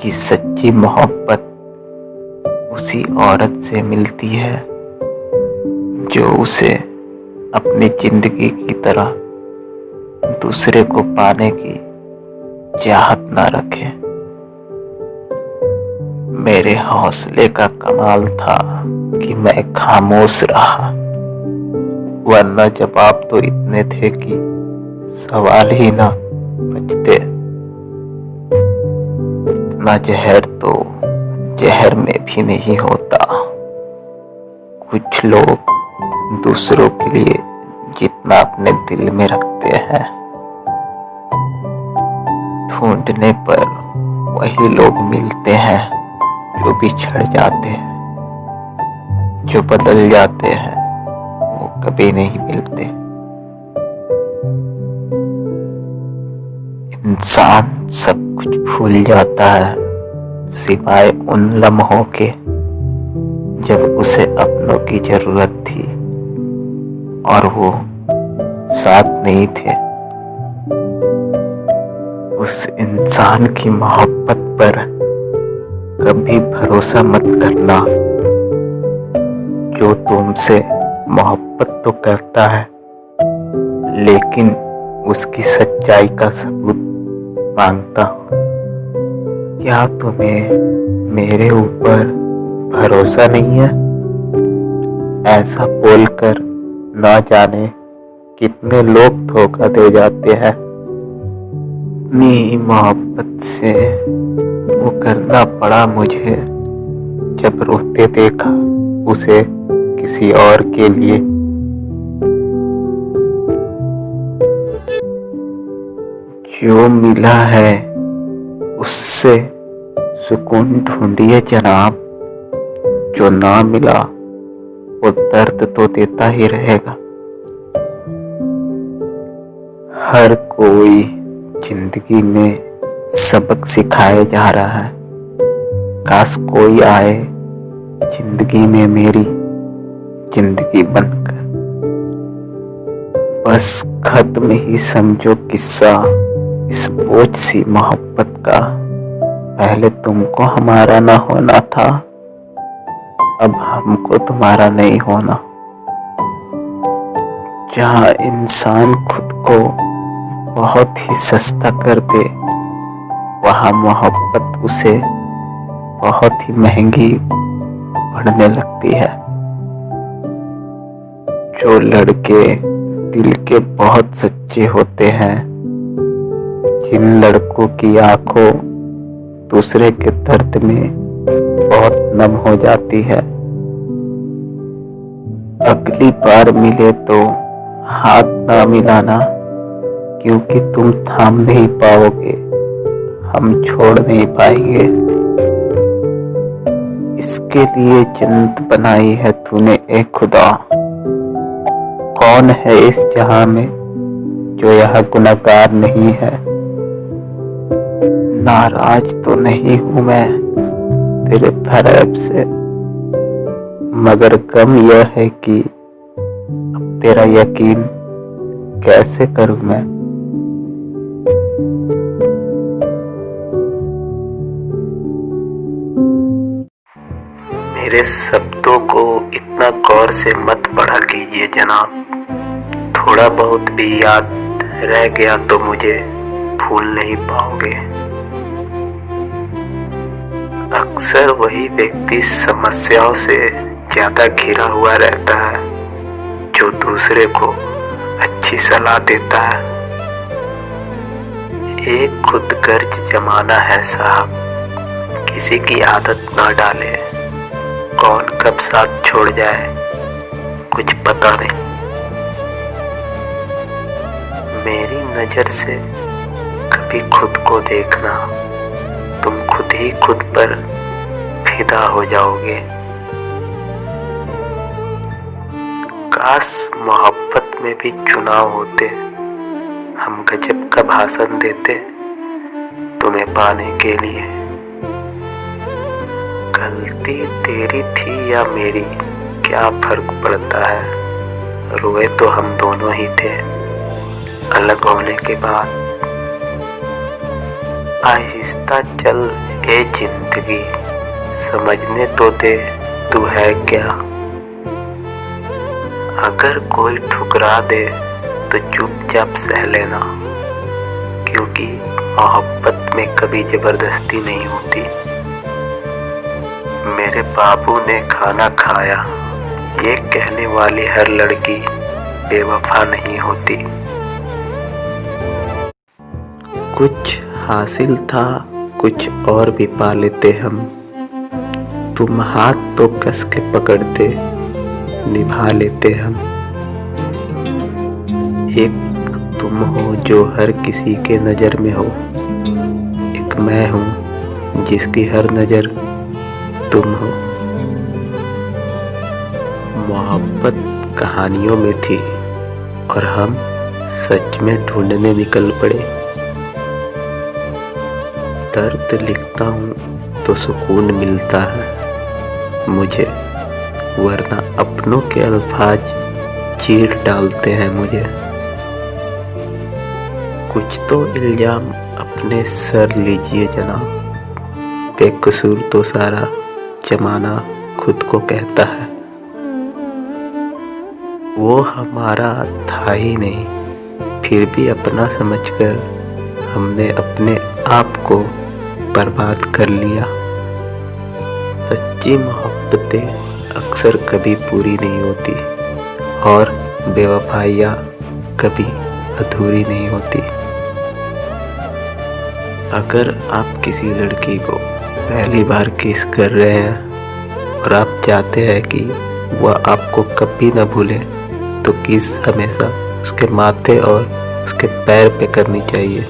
कि सच्ची मोहब्बत उसी औरत से मिलती है जो उसे अपनी जिंदगी की तरह दूसरे को पाने की चाहत न रखे। मेरे हौसले का कमाल था कि मैं खामोश रहा, वरना जवाब तो इतने थे कि सवाल ही ना बचते। इतना जहर तो जहर में भी नहीं होता। कुछ लोग दूसरों के लिए जितना अपने दिल में रखते हैं, ढूंढने पर वही लोग मिलते हैं जो बिछड़ जाते हैं। जो बदल जाते हैं वो कभी नहीं मिलते। इंसान सब कुछ भूल जाता है सिवाय उन लम्हों के जब उसे अपनों की जरूरत थी और वो साथ नहीं थे। उस इंसान की मोहब्बत पर कभी भरोसा मत करना जो तुमसे मोहब्बत तो करता है लेकिन उसकी सच्चाई का सबूत मांगता हो। क्या तुम्हें मेरे ऊपर भरोसा नहीं है? ऐसा बोलकर ना जाने कितने लोग धोखा दे जाते हैं। अपनी मोहब्बत से वो करना पड़ा मुझे जब रोते देखा उसे किसी और के लिए। जो मिला है उससे सुकून ढूंढिए जनाब, जो ना मिला वो दर्द तो देता ही रहेगा। हर कोई जिंदगी में सबक सिखाए जा रहा है। काश कोई आए जिंदगी में मेरी जिंदगी बनकर। बस खत्म ही समझो किस्सा इस बोझ सी मोहब्बत का। पहले तुमको हमारा ना होना था, अब हमको तुम्हारा नहीं होना। जहाँ इंसान खुद को बहुत ही सस्ता कर दे, वहाँ मोहब्बत उसे बहुत ही महंगी पड़ने लगती है। जो लड़के दिल के बहुत सच्चे होते हैं, जिन लड़कों की आंखों दूसरे के दर्द में बहुत नम हो जाती है, अगली बार मिले तो हाथ ना मिलाना, क्योंकि तुम थाम नहीं पाओगे, हम छोड़ नहीं पाएंगे। इसके लिए जन्नत बनाई है तूने ए खुदा। कौन है इस जहां में जो यहाँ गुनहगार नहीं है? नाराज तो नहीं हूं मैं तेरे फरेब से, मगर गम यह है कि अब तेरा यकीन कैसे करूं मैं। मेरे शब्दों को इतना गौर से मत पढ़ा कीजिए जनाब। थोड़ा बहुत भी याद रह गया तो मुझे भूल नहीं पाओगे। अक्सर वही व्यक्ति समस्याओं से ज्यादा घिरा हुआ रहता है जो दूसरे को अच्छी सलाह देता है। एक खुदगर्ज जमाना है साहब, किसी की आदत ना डाले। कौन कब साथ छोड़ जाए कुछ पता नहीं। मेरी नजर से कभी खुद को देखना, तुम खुद ही खुद पर फिदा हो जाओगे। काश मोहब्बत में भी चुनाव होते, हम गजब का भाषण देते तुम्हें पाने के लिए। गलती तेरी थी या मेरी क्या फर्क पड़ता है, रोए तो हम दोनों ही थे अलग होने के बाद। आहिस्ता चल ए जिंदगी समझने तो दे तू है क्या। अगर कोई ठुकरा दे तो चुपचाप सह लेना, क्योंकि मोहब्बत में कभी जबरदस्ती नहीं होती। मेरे बाबू ने खाना खाया, ये कहने वाली हर लड़की बेवफा नहीं होती। कुछ हासिल था कुछ और भी पा लेते हम, तुम हाथ तो कस के पकड़ते निभा लेते हम। एक तुम हो जो हर किसी के नज़र में हो, एक मैं हूँ जिसकी हर नज़र तुम हो। मोहब्बत कहानियों में थी और हम सच में ढूंढने निकल पड़े। दर्द लिखता हूँ तो सुकून मिलता है मुझे, वरना अपनों के अल्फाज चीर डालते हैं मुझे। कुछ तो इल्जाम अपने सर लीजिए जनाब, बेकसूर तो सारा जमाना खुद को कहता है। वो हमारा था ही नहीं, फिर भी अपना समझकर हमने अपने आप को बर्बाद कर लिया। सच्ची मोहब्बतें अक्सर कभी पूरी नहीं होती और बेवफाइयाँ कभी अधूरी नहीं होती। अगर आप किसी लड़की को पहली बार किस कर रहे हैं और आप चाहते हैं कि वह आपको कभी न भूले, तो किस हमेशा उसके माथे और उसके पैर पे करनी चाहिए।